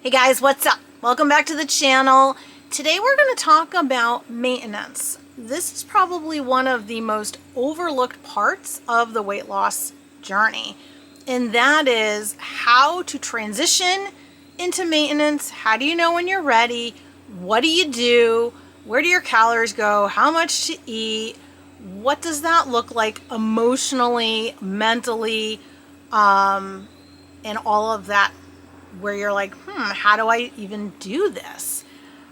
Hey guys, what's up? Welcome back to the channel. Today we're going to talk about maintenance. This is probably one of the most overlooked parts of the weight loss journey, and that is how to transition into maintenance. How do you know when you're ready? What do you do? Where do your calories go? How much to eat? What does that look like emotionally, mentally, and all of that, where you're like, how do I even do this?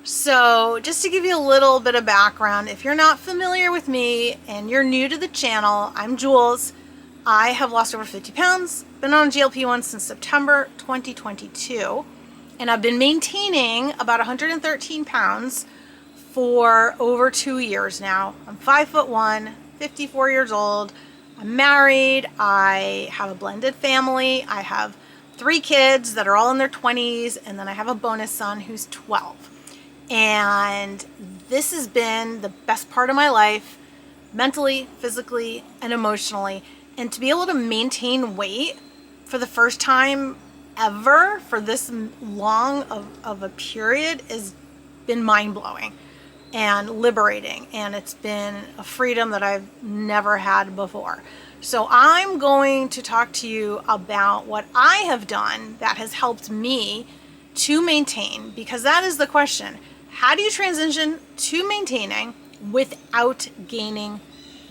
So just to give you a little bit of background, if you're not familiar with me and you're new to the channel, I'm Jules. I have lost over 50 pounds, been on GLP-1 since September 2022, and I've been maintaining about 113 pounds for over 2 years now. I'm 5'1", 54 years old. I'm married. I have a blended family. I have 3 kids that are all in their 20s, and then I have a bonus son who's 12. And this has been the best part of my life, mentally, physically, and emotionally. And to be able to maintain weight for the first time ever for this long of a period has been mind-blowing and liberating, and it's been a freedom that I've never had before. So I'm going to talk to you about what I have done that has helped me to maintain, because that is the question. How do you transition to maintaining without gaining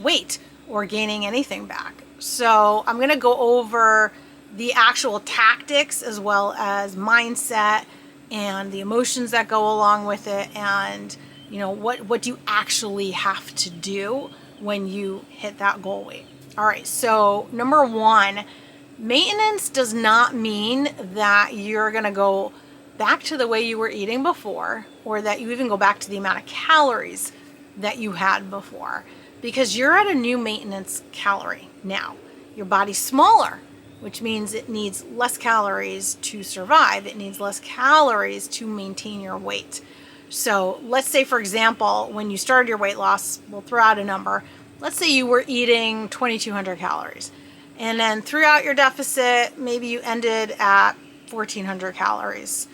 weight or gaining anything back? So I'm going to go over the actual tactics as well as mindset and the emotions that go along with it, and what do you actually have to do when you hit that goal weight. All right, so number 1, maintenance does not mean that you're gonna go back to the way you were eating before, or that you even go back to the amount of calories that you had before, because you're at a new maintenance calorie now. Your body's smaller, which means it needs less calories to survive. It needs less calories to maintain your weight. So let's say, for example, when you started your weight loss, we'll throw out a number. Let's say you were eating 2,200 calories, and then throughout your deficit, maybe you ended at 1,400 calories.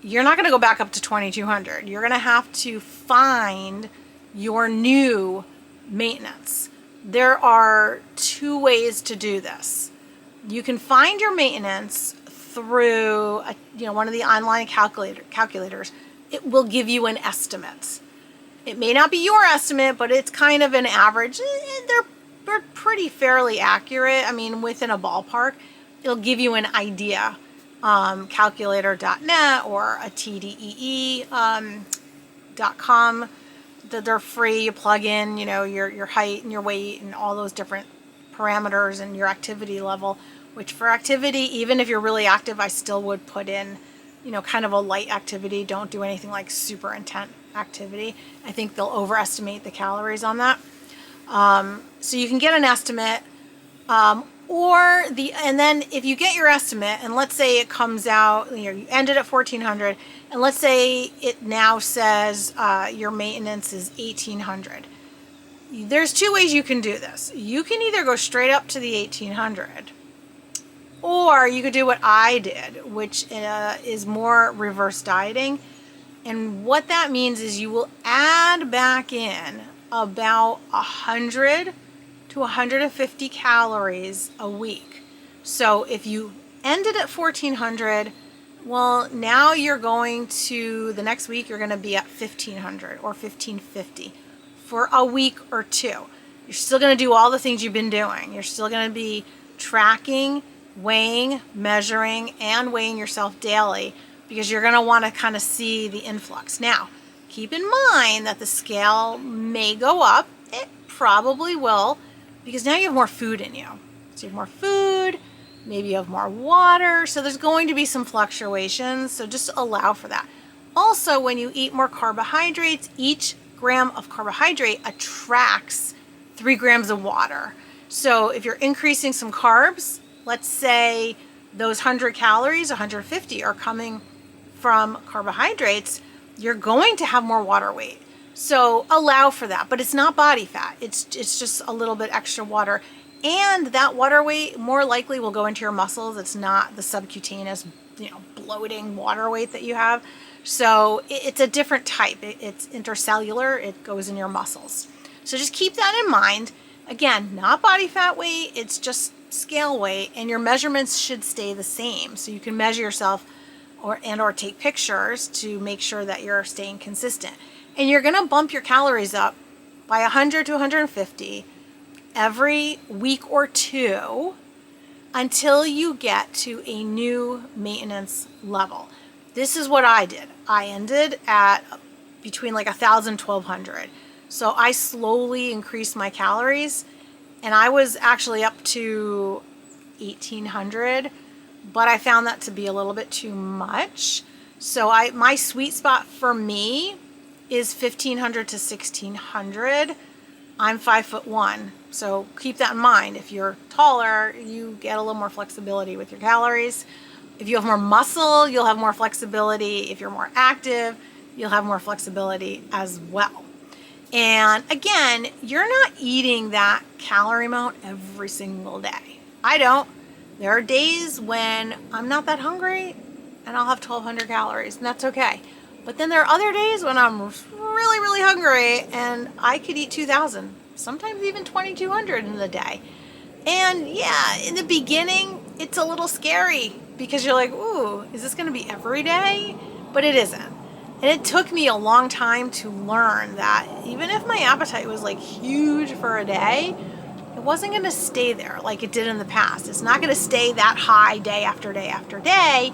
You're not going to go back up to 2,200. You're going to have to find your new maintenance. There are 2 ways to do this. You can find your maintenance through one of the online calculators. It will give you an estimate. It may not be your estimate, but it's kind of an average. They're pretty fairly accurate. I mean, within a ballpark. It'll give you an idea. Calculator.net or a TDEE.com. They're free. You plug in, your height and your weight and all those different parameters and your activity level. Which for activity, even if you're really active, I still would put in kind of a light activity. Don't do anything like super intense activity. I think they'll overestimate the calories on that. So you can get an estimate, and then if you get your estimate, and let's say it comes out, you ended at 1,400, and let's say it now says your maintenance is 1,800. There's 2 ways you can do this. You can either go straight up to the 1,800, or you could do what I did, which is more reverse dieting. And what that means is you will add back in about 100 to 150 calories a week. So if you ended at 1,400, well, now you're going to, the next week, you're going to be at 1,500 or 1,550 for a week or 2. You're still going to do all the things you've been doing. You're still going to be tracking, weighing, measuring, and weighing yourself daily, because you're going to want to kind of see the influx. Now, keep in mind that the scale may go up. It probably will, because now you have more food in you. So you have more food, maybe you have more water, so there's going to be some fluctuations, so just allow for that. Also, when you eat more carbohydrates, each gram of carbohydrate attracts 3 grams of water. So if you're increasing some carbs, let's say those 100 calories, 150 are coming from carbohydrates, you're going to have more water weight. So allow for that, but it's not body fat. It's just a little bit extra water. And that water weight more likely will go into your muscles. It's not the subcutaneous bloating water weight that you have. So it's a different type. It's intercellular. It goes in your muscles. So just keep that in mind. Again, not body fat weight. It's just scale weight, and your measurements should stay the same. So you can measure yourself or take pictures to make sure that you're staying consistent. And you're going to bump your calories up by 100 to 150 every week or two until you get to a new maintenance level. This is what I did. I ended at between like 1,000 1,200. So I slowly increased my calories, and I was actually up to 1,800, but I found that to be a little bit too much. So my sweet spot for me is 1,500 to 1,600. I'm 5'1", so keep that in mind. If you're taller, you get a little more flexibility with your calories. If you have more muscle, you'll have more flexibility. If you're more active, you'll have more flexibility as well. And again, you're not eating that calorie amount every single day. I don't. There are days when I'm not that hungry and I'll have 1,200 calories, and that's okay. But then there are other days when I'm really, really hungry and I could eat 2,000, sometimes even 2,200 in the day. And yeah, in the beginning, it's a little scary because you're like, ooh, is this going to be every day? But it isn't. And it took me a long time to learn that even if my appetite was like huge for a day, it wasn't going to stay there like it did in the past. It's not going to stay that high day after day after day.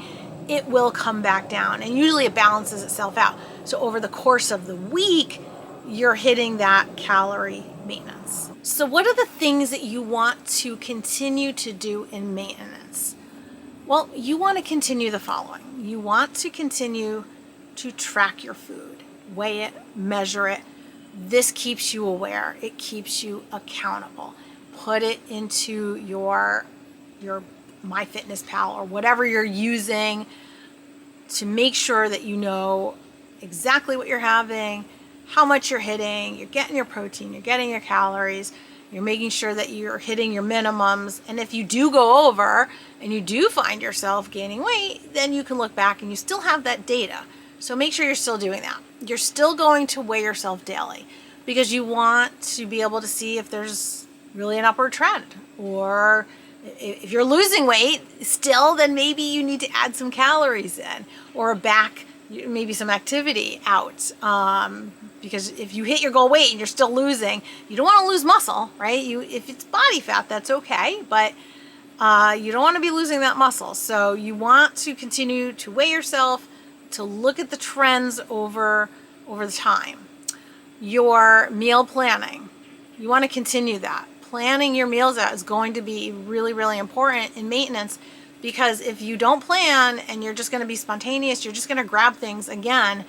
It will come back down, and usually it balances itself out. So over the course of the week, you're hitting that calorie maintenance. So what are the things that you want to continue to do in maintenance? Well, you want to continue the following. You want to continue to track your food, weigh it, measure it. This keeps you aware. It keeps you accountable. Put it into your MyFitnessPal or whatever you're using to make sure that you know exactly what you're having, how much you're hitting, you're getting your protein, you're getting your calories, you're making sure that you're hitting your minimums. And if you do go over and you do find yourself gaining weight, then you can look back and you still have that data. So make sure you're still doing that. You're still going to weigh yourself daily because you want to be able to see if there's really an upward trend, or if you're losing weight still, then maybe you need to add some calories in or back maybe some activity out. Because if you hit your goal weight and you're still losing, you don't want to lose muscle, right? If it's body fat, that's okay, but you don't want to be losing that muscle. So you want to continue to weigh yourself, to look at the trends over the time. Your meal planning, you want to continue that. Planning your meals out is going to be really, really important in maintenance, because if you don't plan and you're just going to be spontaneous, you're just going to grab things again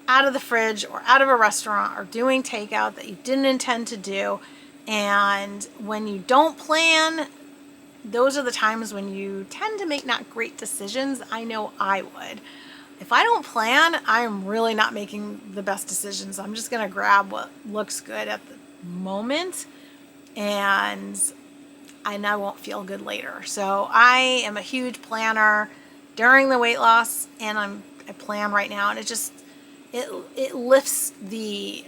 out of the fridge or out of a restaurant or doing takeout that you didn't intend to do. And when you don't plan, those are the times when you tend to make not great decisions. I know I would. If I don't plan, I'm really not making the best decisions. I'm just going to grab what looks good at the moment, and I won't feel good later. So I am a huge planner during the weight loss, and I plan right now, and it lifts the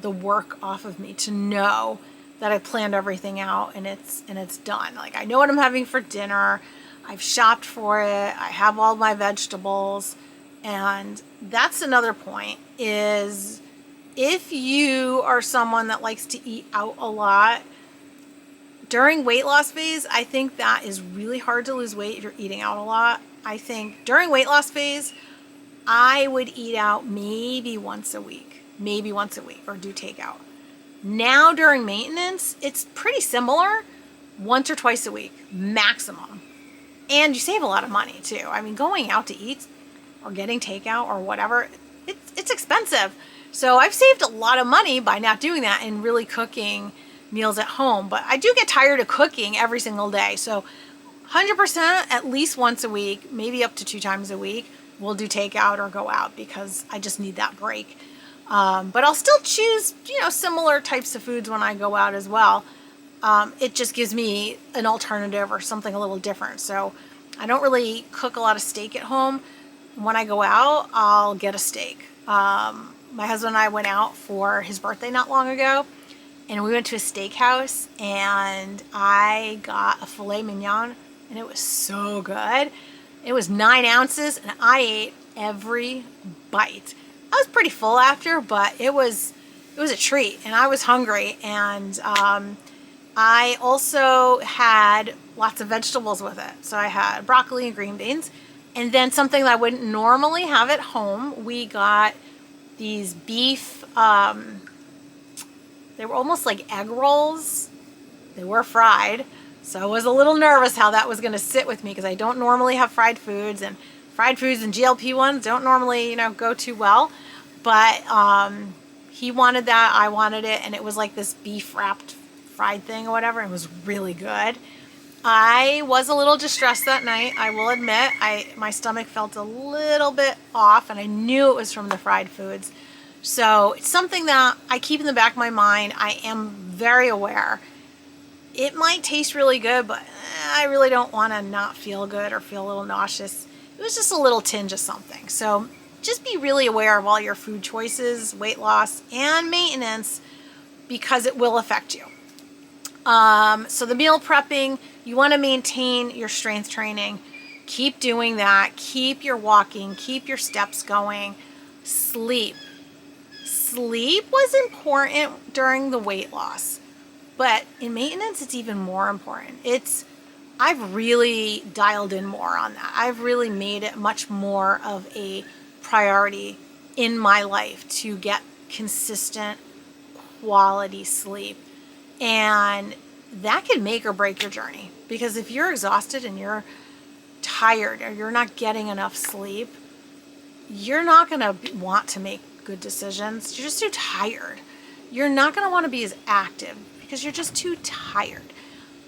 work off of me to know that I planned everything out and it's done. Like, I know what I'm having for dinner. I've shopped for it. I have all my vegetables. And that's another point, is if you are someone that likes to eat out a lot during weight loss phase, I think that is really hard to lose weight if you're eating out a lot. I think during weight loss phase, I would eat out maybe once a week or do takeout. Now during maintenance, it's pretty similar, once or twice a week maximum. And you save a lot of money too. I mean, going out to eat or getting takeout or whatever, it's expensive. So I've saved a lot of money by not doing that and really cooking meals at home. But I do get tired of cooking every single day. So 100% at least once a week, maybe up to 2 times a week, we'll do takeout or go out because I just need that break. But I'll still choose, similar types of foods when I go out as well. It just gives me an alternative or something a little different. So I don't really cook a lot of steak at home. When I go out, I'll get a steak. My husband and I went out for his birthday not long ago, and we went to a steakhouse, and I got a filet mignon, and it was so good. It was 9 ounces, and I ate every bite. I was pretty full after, but it was a treat, and I was hungry, and I also had lots of vegetables with it. So I had broccoli and green beans, and then something that I wouldn't normally have at home, we got these beef, they were almost like egg rolls. They were fried, so I was a little nervous how that was going to sit with me because I don't normally have fried foods, and GLP-1s don't normally, go too well. But he wanted that, I wanted it, and it was like this beef wrapped fried thing or whatever. It was really good. I was a little distressed that night, I will admit. My stomach felt a little bit off, and I knew it was from the fried foods. So it's something that I keep in the back of my mind. I am very aware. It might taste really good, but I really don't want to not feel good or feel a little nauseous. It was just a little tinge of something. So just be really aware of all your food choices, weight loss, and maintenance, because it will affect you. So the meal prepping, you want to maintain your strength training. Keep doing that. Keep your walking. Keep your steps going. Sleep. Sleep was important during the weight loss, but in maintenance, it's even more important. I've really dialed in more on that. I've really made it much more of a priority in my life to get consistent quality sleep. And that can make or break your journey, because if you're exhausted and you're tired or you're not getting enough sleep, you're not going to want to make good decisions. You're just too tired. You're not going to want to be as active because you're just too tired.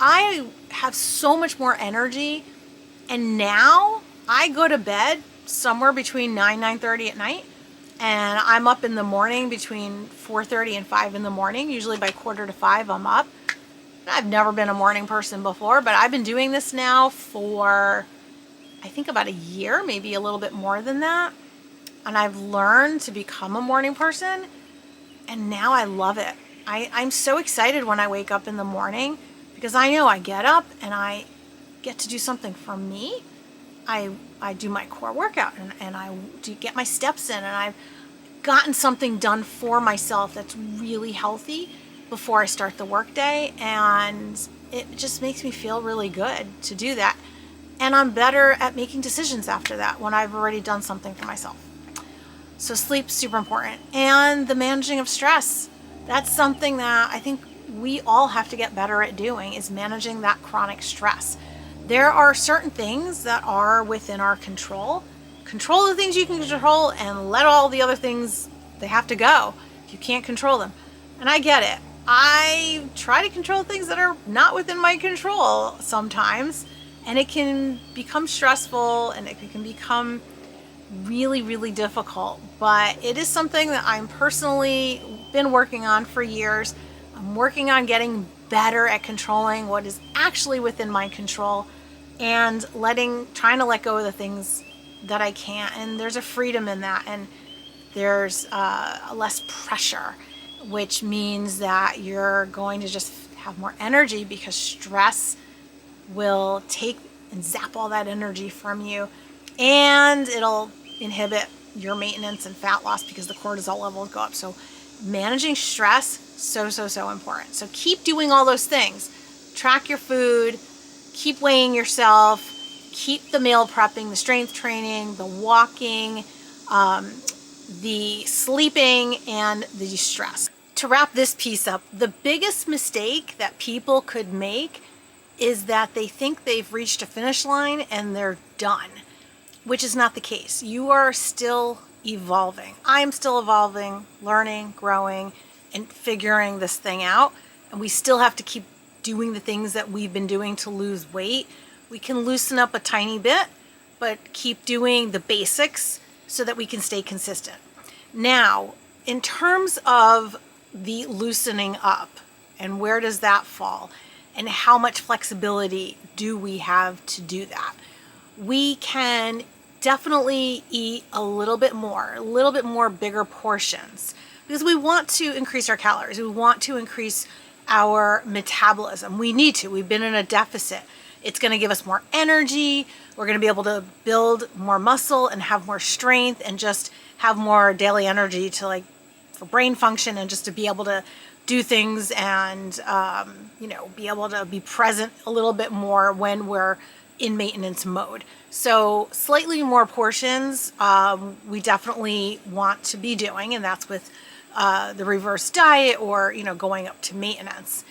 I have so much more energy, and now I go to bed somewhere between 9:30 at night, and I'm up in the morning between 4:30 and 5 in the morning. Usually by 4:45 I'm up. I've never been a morning person before, but I've been doing this now for I think about a year, maybe a little bit more than that. And I've learned to become a morning person, and now I love it. I'm so excited when I wake up in the morning, because I know I get up and I get to do something for me. I do my core workout, and I do get my steps in, and I've gotten something done for myself that's really healthy before I start the workday, and it just makes me feel really good to do that. And I'm better at making decisions after that when I've already done something for myself. So sleep's super important. And the managing of stress. That's something that I think we all have to get better at doing, is managing that chronic stress. There are certain things that are within our control. Control the things you can control, and let all the other things, they have to go if you can't control them. And I get it. I try to control things that are not within my control sometimes, and it can become stressful, and it can become really, really difficult. But it is something that I'm personally been working on for years. I'm working on getting better at controlling what is actually within my control, and trying to let go of the things that I can't. And there's a freedom in that, and there's a less pressure, which means that you're going to just have more energy, because stress will take and zap all that energy from you, and it'll inhibit your maintenance and fat loss because the cortisol levels go up. So managing stress, so important. So keep doing all those things. Track your food, keep weighing yourself, keep the meal prepping, the strength training, the walking, the sleeping, and the stress. To wrap this piece up, the biggest mistake that people could make is that they think they've reached a finish line and they're done, which is not the case. You are still evolving. I'm still evolving, learning, growing, and figuring this thing out. And we still have to keep doing the things that we've been doing to lose weight. We can loosen up a tiny bit, but keep doing the basics so that we can stay consistent. Now, in terms of the loosening up, and where does that fall, and how much flexibility do we have to do that? we can definitely eat a little bit more bigger portions, because we want to increase our calories. We want to increase our metabolism. We need to. We've been in a deficit. It's going to give us more energy. We're going to be able to build more muscle and have more strength and just have more daily energy to, like, for brain function and just to be able to do things and, be able to be present a little bit more when we're in maintenance mode. So slightly more portions, we definitely want to be doing, and that's with the reverse diet or, going up to maintenance.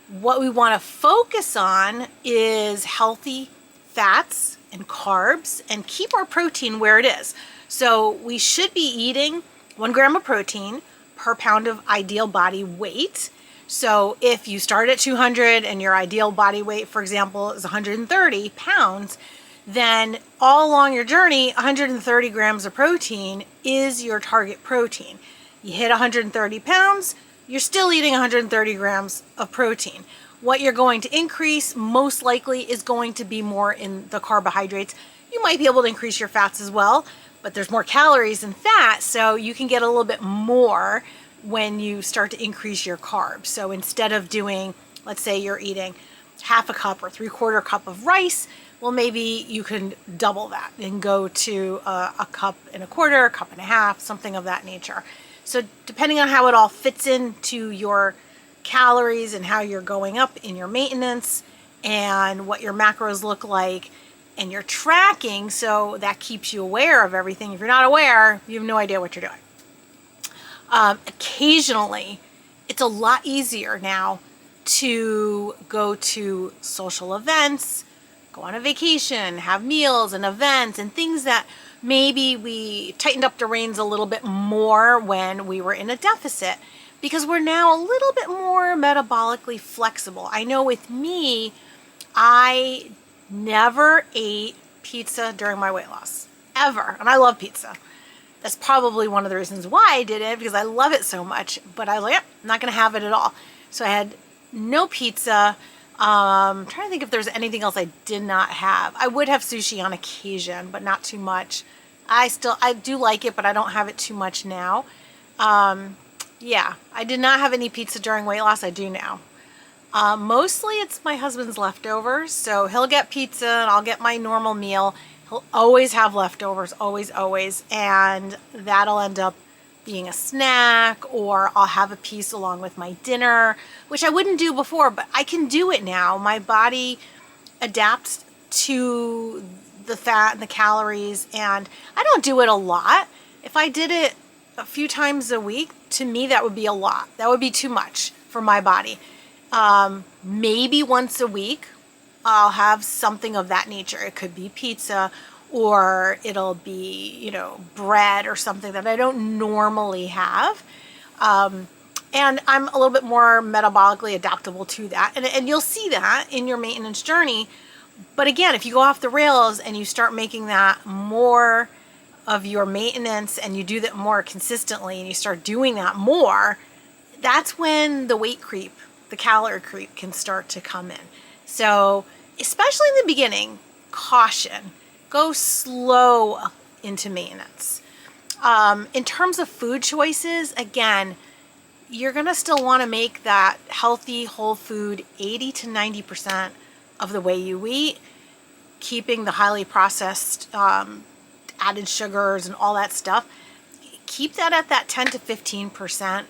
What we want to focus on is healthy fats and carbs and keep our protein where it is. So we should be eating 1 gram of protein per pound of ideal body weight. So if you start at 200 and your ideal body weight, for example, is 130 pounds, then all along your journey, 130 grams of protein is your target protein. You hit 130 pounds, you're still eating 130 grams of protein. What you're going to increase most likely is going to be more in the carbohydrates. You might be able to increase your fats as well, but there's more calories in fat, so you can get a little bit more when you start to increase your carbs. So instead of doing, let's say you're eating half a cup or 3/4 cup of rice, well, maybe you can double that and go to a cup and a quarter, a cup and a half, something of that nature. So depending on how it all fits into your calories and how you're going up in your maintenance and what your macros look like and your tracking, so that keeps you aware of everything. If you're not aware, you have no idea what you're doing. Occasionally, it's a lot easier now to go to social events, go on a vacation, have meals and events and things that maybe we tightened up the reins a little bit more when we were in a deficit, because we're now a little bit more metabolically flexible. I know with me, I never ate pizza during my weight loss, ever. And I love pizza. That's probably one of the reasons why I did it, because I love it so much. But I was like, I'm not going to have it at all. So I had no pizza. I'm trying to think if there's anything else I did not have. I would have sushi on occasion, but not too much. I do like it, but I don't have it too much now. Yeah, I did not have any pizza during weight loss. I do now. Mostly it's my husband's leftovers. So he'll get pizza and I'll get my normal meal. He'll always have leftovers, always, always. And that'll end up being a snack, or I'll have a piece along with my dinner, which I wouldn't do before, but I can do it now. My body adapts to the fat and the calories, and I don't do it a lot. If I did it a few times a week, to me that would be a lot. That would be too much for my body. Maybe once a week I'll have something of that nature. It could be pizza, or it'll be, bread or something that I don't normally have. And I'm a little bit more metabolically adaptable to that. And you'll see that in your maintenance journey. But again, if you go off the rails and you start making that more of your maintenance and you do that more consistently and you start doing that more, that's when the weight creep, the calorie creep can start to come in. So especially in the beginning, caution. Go slow into maintenance. In terms of food choices, again, you're going to still want to make that healthy, whole food 80 to 90% of the way you eat, keeping the highly processed added sugars and all that stuff. Keep that at that 10 to 15%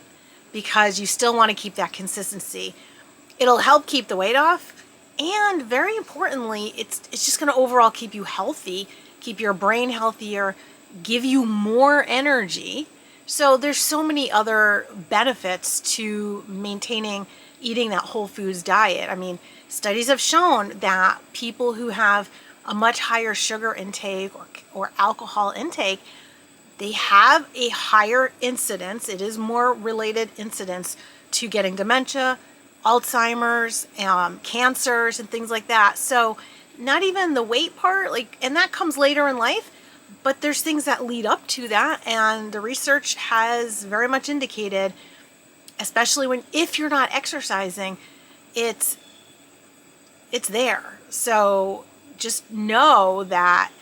because you still want to keep that consistency. It'll help keep the weight off. And very importantly, it's just going to overall keep you healthy, keep your brain healthier, give you more energy. So there's so many other benefits to maintaining eating that whole foods diet. I mean, studies have shown that people who have a much higher sugar intake or alcohol intake, they have a higher incidence. It is more related incidence to getting dementia, Alzheimer's, cancers, and things like that. So not even the weight part, and that comes later in life, but there's things that lead up to that. And the research has very much indicated, especially if you're not exercising, it's there. So just know that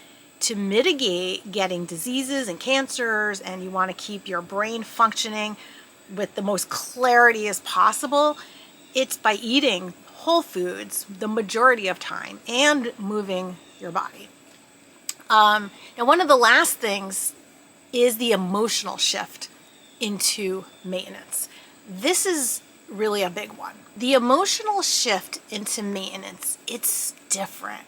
to mitigate getting diseases and cancers, and you want to keep your brain functioning with the most clarity as possible, it's by eating whole foods the majority of time and moving your body. And one of the last things is the emotional shift into maintenance. This is really a big one. The emotional shift into maintenance, it's different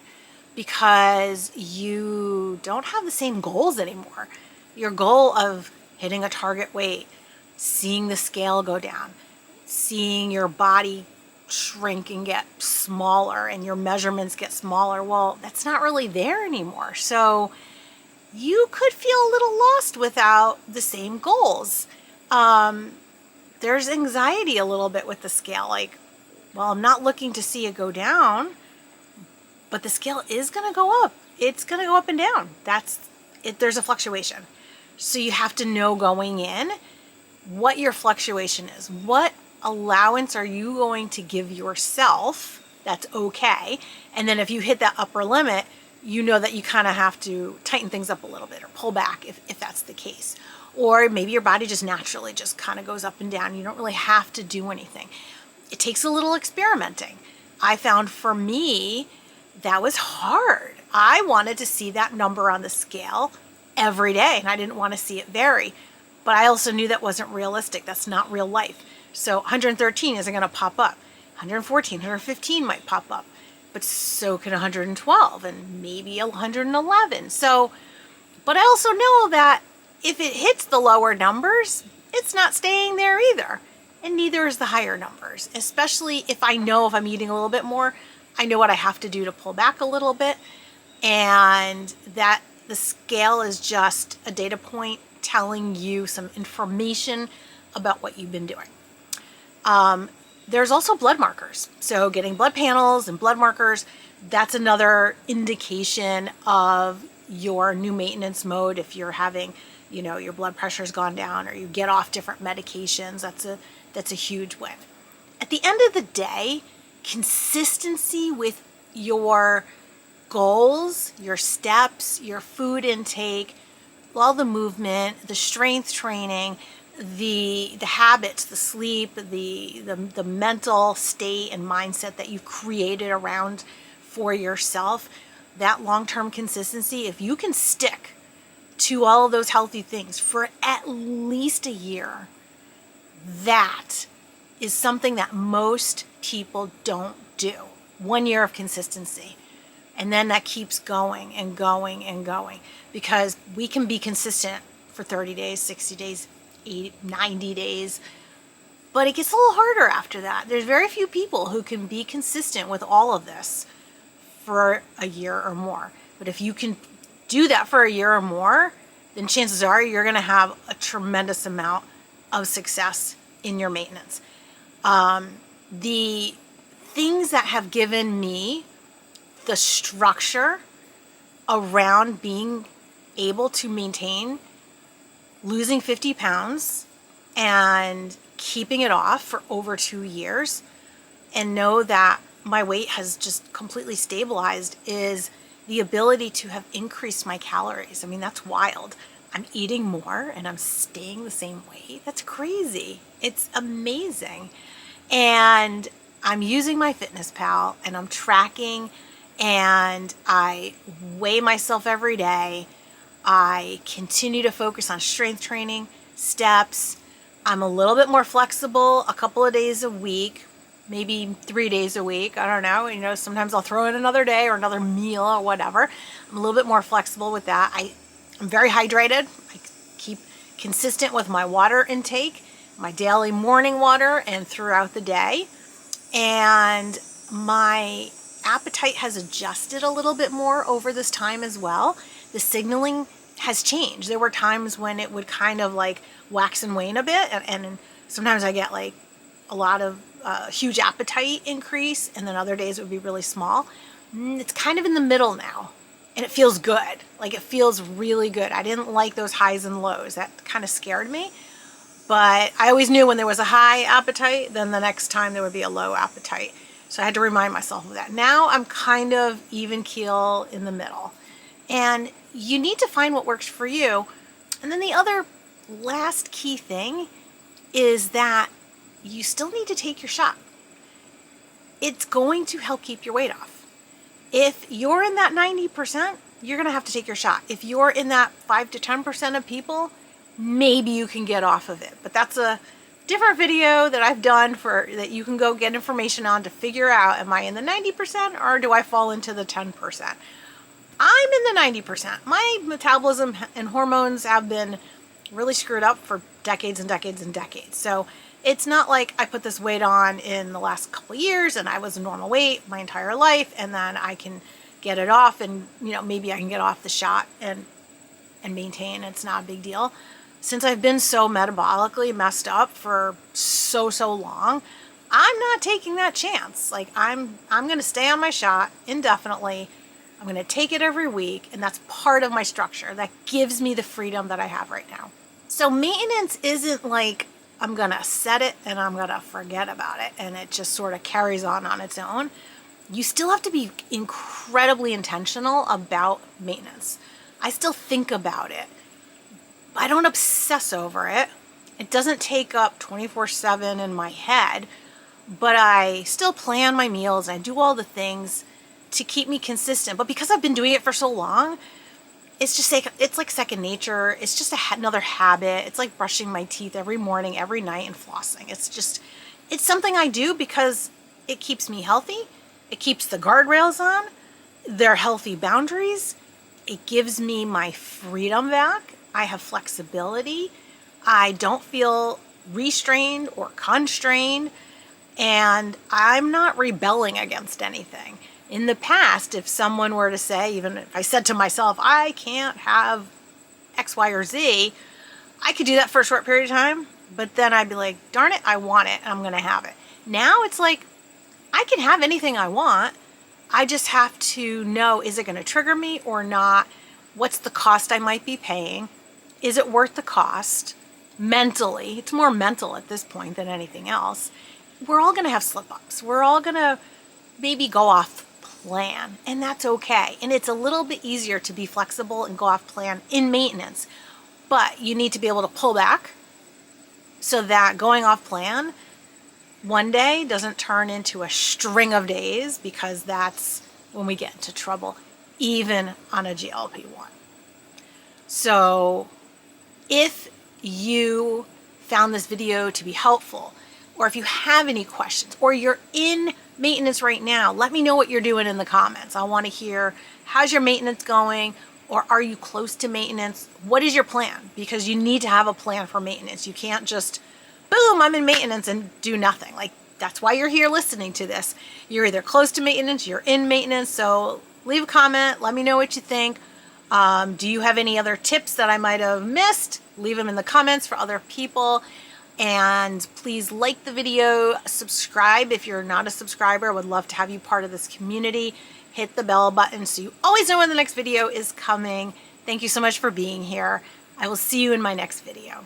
because you don't have the same goals anymore. Your goal of hitting a target weight, seeing the scale go down, seeing your body shrink and get smaller and your measurements get smaller, well, that's not really there anymore. So you could feel a little lost without the same goals. There's anxiety a little bit with the scale, like, well, I'm not looking to see it go down, but the scale is going to go up. It's going to go up and down. That's it. There's a fluctuation. So you have to know going in what your fluctuation is. What allowance are you going to give yourself that's okay? And then if you hit that upper limit, you know that you kind of have to tighten things up a little bit or pull back if that's the case. Or maybe your body just naturally just kind of goes up and down. You don't really have to do anything. It takes a little experimenting. I found for me, that was hard. I wanted to see that number on the scale every day, and I didn't want to see it vary. But I also knew that wasn't realistic. That's not real life. So 113 isn't going to pop up. 114, 115 might pop up. But so can 112 and maybe 111. So, but I also know that if it hits the lower numbers, it's not staying there either. And neither is the higher numbers, especially if I know if I'm eating a little bit more, I know what I have to do to pull back a little bit. And that the scale is just a data point telling you some information about what you've been doing. There's also blood markers. So getting blood panels and blood markers, that's another indication of your new maintenance mode. If you're having, your blood pressure's gone down or you get off different medications, that's a huge win. At the end of the day, consistency with your goals, your steps, your food intake, all the movement, the strength training, the habits, the sleep, the mental state and mindset that you've created around for yourself, that long-term consistency, if you can stick to all of those healthy things for at least a year, that is something that most people don't do. 1 year of consistency. And then that keeps going and going and going, because we can be consistent for 30 days, 60 days, 80, 90 days, but it gets a little harder after that. There's very few people who can be consistent with all of this for a year or more. But if you can do that for a year or more, then chances are you're going to have a tremendous amount of success in your maintenance. The things that have given me the structure around being able to maintain losing 50 pounds and keeping it off for over 2 years and know that my weight has just completely stabilized is the ability to have increased my calories. I mean, that's wild. I'm eating more and I'm staying the same weight. That's crazy. It's amazing. And I'm using my FitnessPal and I'm tracking and I weigh myself every day. I continue to focus on strength training, steps. I'm a little bit more flexible a couple of days a week, maybe 3 days a week. I don't know. Sometimes I'll throw in another day or another meal or whatever. I'm a little bit more flexible with that. I'm very hydrated. I keep consistent with my water intake, my daily morning water and throughout the day. And my appetite has adjusted a little bit more over this time as well. The signaling has changed. There were times when it would kind of like wax and wane a bit, and sometimes I get like a lot of huge appetite increase, and then other days it would be really small. It's kind of in the middle now, and it feels good. Like it feels really good. I didn't like those highs and lows. That kind of scared me. But I always knew when there was a high appetite, then the next time there would be a low appetite. So I had to remind myself of that. Now I'm kind of even keel in the middle. And you need to find what works for you. And then the other last key thing is that you still need to take your shot. It's going to help keep your weight off. If you're in that 90%, you're going to have to take your shot. If you're in that 5 to 10% of people, maybe you can get off of it. But that's a different video that I've done that you can go get information on to figure out, am I in the 90% or do I fall into the 10%? I'm in the 90%. My metabolism and hormones have been really screwed up for decades and decades and decades. So it's not like I put this weight on in the last couple of years and I was a normal weight my entire life and then I can get it off and, you know, maybe I can get off the shot and maintain. It's not a big deal. Since I've been so metabolically messed up for so long, I'm not taking that chance. Like I'm going to stay on my shot indefinitely. I'm going to take it every week, and that's part of my structure. That gives me the freedom that I have right now. So maintenance isn't like I'm going to set it and I'm going to forget about it and it just sort of carries on its own. You still have to be incredibly intentional about maintenance. I still think about it. I don't obsess over it. It doesn't take up 24/7 in my head, but I still plan my meals. I do all the things to keep me consistent. But because I've been doing it for so long, it's like second nature. It's just another habit. It's like brushing my teeth every morning, every night, and flossing. It's something I do because it keeps me healthy. It keeps the guardrails on. They're healthy boundaries. It gives me my freedom back. I have flexibility. I don't feel restrained or constrained, and I'm not rebelling against anything. In the past, if someone were to say, even if I said to myself, I can't have X, Y, or Z, I could do that for a short period of time, but then I'd be like, darn it, I want it, and I'm going to have it. Now it's like, I can have anything I want. I just have to know, is it going to trigger me or not? What's the cost I might be paying? Is it worth the cost? Mentally, it's more mental at this point than anything else. We're all going to have slip-ups. We're all going to maybe go off plan, and that's okay. And it's a little bit easier to be flexible and go off plan in maintenance, but you need to be able to pull back so that going off plan one day doesn't turn into a string of days, because that's when we get into trouble, even on a GLP-1. So if you found this video to be helpful, or if you have any questions, or you're in maintenance right now, let me know what you're doing in the comments. I want to hear, how's your maintenance going? Or are you close to maintenance? What is your plan? Because you need to have a plan for maintenance. You can't just, boom, I'm in maintenance and do nothing. Like, that's why you're here listening to this. You're either close to maintenance, you're in maintenance. So leave a comment. Let me know what you think. Do you have any other tips that I might have missed? Leave them in the comments for other people. And please like the video, subscribe if you're not a subscriber. I would love to have you part of this community. Hit the bell button so you always know when the next video is coming. Thank you so much for being here. I will see you in my next video.